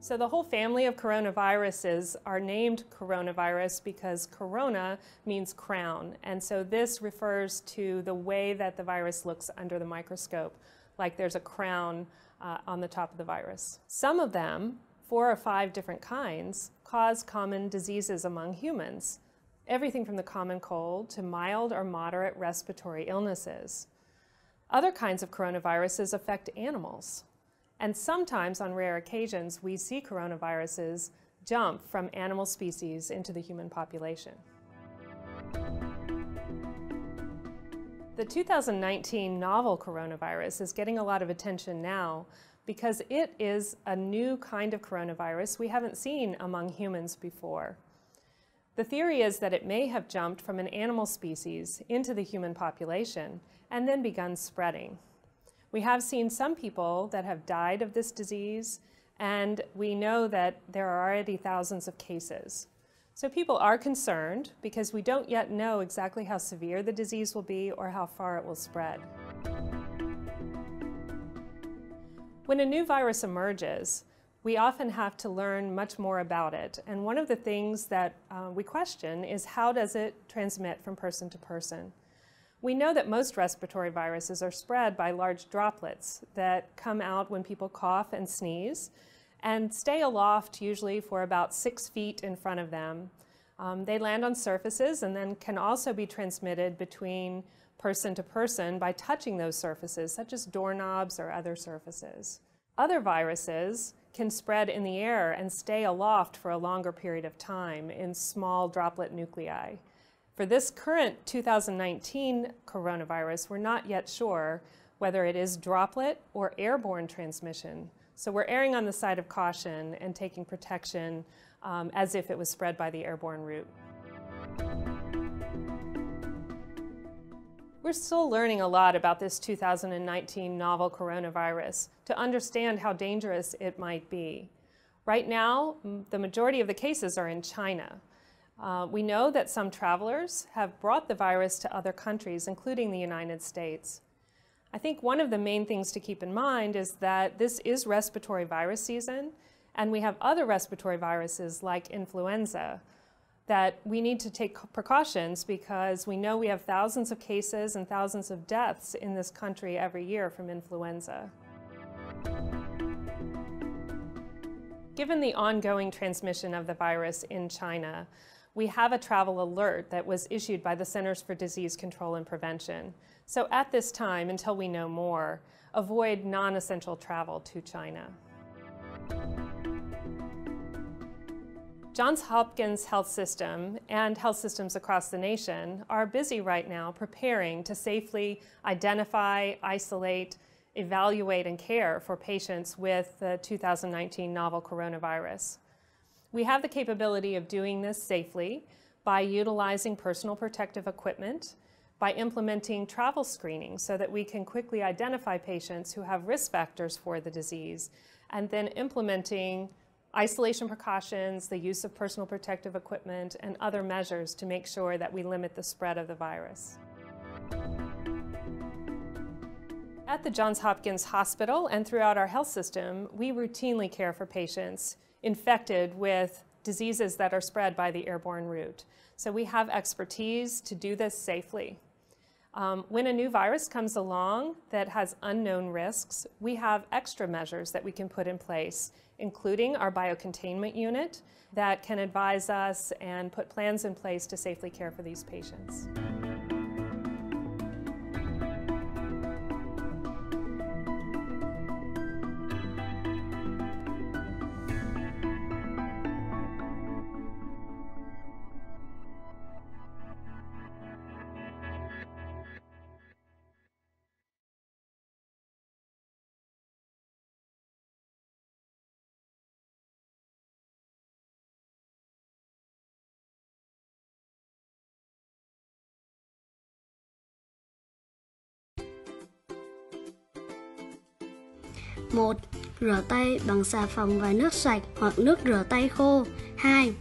So the whole family of coronaviruses are named coronavirus because corona means crown. And so this refers to the way that the virus looks under the microscope, like there's a crown on the top of the virus. Some of them, 4 or 5 different kinds, cause common diseases among humans. Everything from the common cold to mild or moderate respiratory illnesses. Other kinds of coronaviruses affect animals. And sometimes, on rare occasions, we see coronaviruses jump from animal species into the human population. The 2019 novel coronavirus is getting a lot of attention now because it is a new kind of coronavirus we haven't seen among humans before. The theory is that it may have jumped from an animal species into the human population and then begun spreading. We have seen some people that have died of this disease, and we know that there are already thousands of cases. So people are concerned because we don't yet know exactly how severe the disease will be or how far it will spread. When a new virus emerges, we often have to learn much more about it. And one of the things that we question is, how does it transmit from person to person? We know that most respiratory viruses are spread by large droplets that come out when people cough and sneeze and stay aloft usually for about 6 feet in front of them. They land on surfaces and then can also be transmitted between person to person by touching those surfaces, such as doorknobs or other surfaces. Other viruses can spread in the air and stay aloft for a longer period of time in small droplet nuclei. For this current 2019 coronavirus, we're not yet sure whether it is droplet or airborne transmission. So we're erring on the side of caution and taking protection as if it was spread by the airborne route. We're still learning a lot about this 2019 novel coronavirus to understand how dangerous it might be. Right now, the majority of the cases are in China. We know that some travelers have brought the virus to other countries, including the United States. I think one of the main things to keep in mind is that this is respiratory virus season, and we have other respiratory viruses like influenza that we need to take precautions because we know we have thousands of cases and thousands of deaths in this country every year from influenza. Given the ongoing transmission of the virus in China, we have a travel alert that was issued by the Centers for Disease Control and Prevention. So at this time, until we know more, avoid non-essential travel to China. Johns Hopkins Health System and health systems across the nation are busy right now preparing to safely identify, isolate, evaluate, and care for patients with the 2019 novel coronavirus. We have the capability of doing this safely by utilizing personal protective equipment, by implementing travel screening so that we can quickly identify patients who have risk factors for the disease, and then implementing isolation precautions, the use of personal protective equipment, and other measures to make sure that we limit the spread of the virus. At the Johns Hopkins Hospital and throughout our health system, we routinely care for patients infected with diseases that are spread by the airborne route. So we have expertise to do this safely. When a new virus comes along that has unknown risks, we have extra measures that we can put in place, including our biocontainment unit that can advise us and put plans in place to safely care for these patients. Một, rửa tay bằng xà phòng và nước sạch hoặc nước rửa tay khô. 2.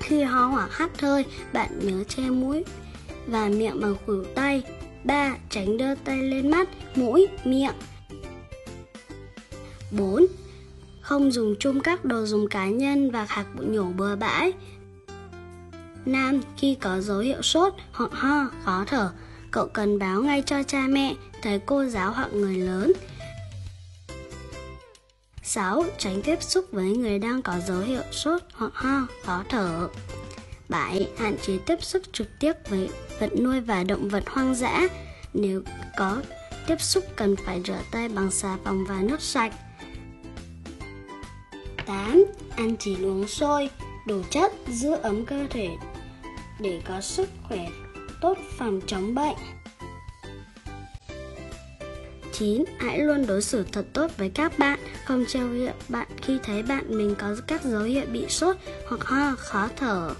Khi ho hoặc hắt hơi, bạn nhớ che mũi và miệng bằng khuỷu tay. 3. Tránh đưa tay lên mắt, mũi, miệng. 4. Không dùng chung các đồ dùng cá nhân và hạt bụi nhổ bừa bãi. 5. Khi có dấu hiệu sốt hoặc ho, khó thở, cậu cần báo ngay cho cha mẹ, thầy cô giáo hoặc người lớn. 6. Tránh tiếp xúc với người đang có dấu hiệu sốt hoặc ho, khó thở. 7. Hạn chế tiếp xúc trực tiếp với vật nuôi và động vật hoang dã. Nếu có tiếp xúc cần phải rửa tay bằng xà phòng và nước sạch. 8. Ăn chín uống sôi, đủ chất, giữ ấm cơ thể để có sức khỏe tốt phòng chống bệnh. 9. Hãy luôn đối xử thật tốt với các bạn, không trêu ghẹo bạn khi thấy bạn mình có các dấu hiệu bị sốt hoặc ho, khó thở.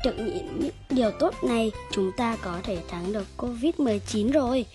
Thực hiện những điều tốt này, chúng ta có thể thắng được Covid-19 rồi.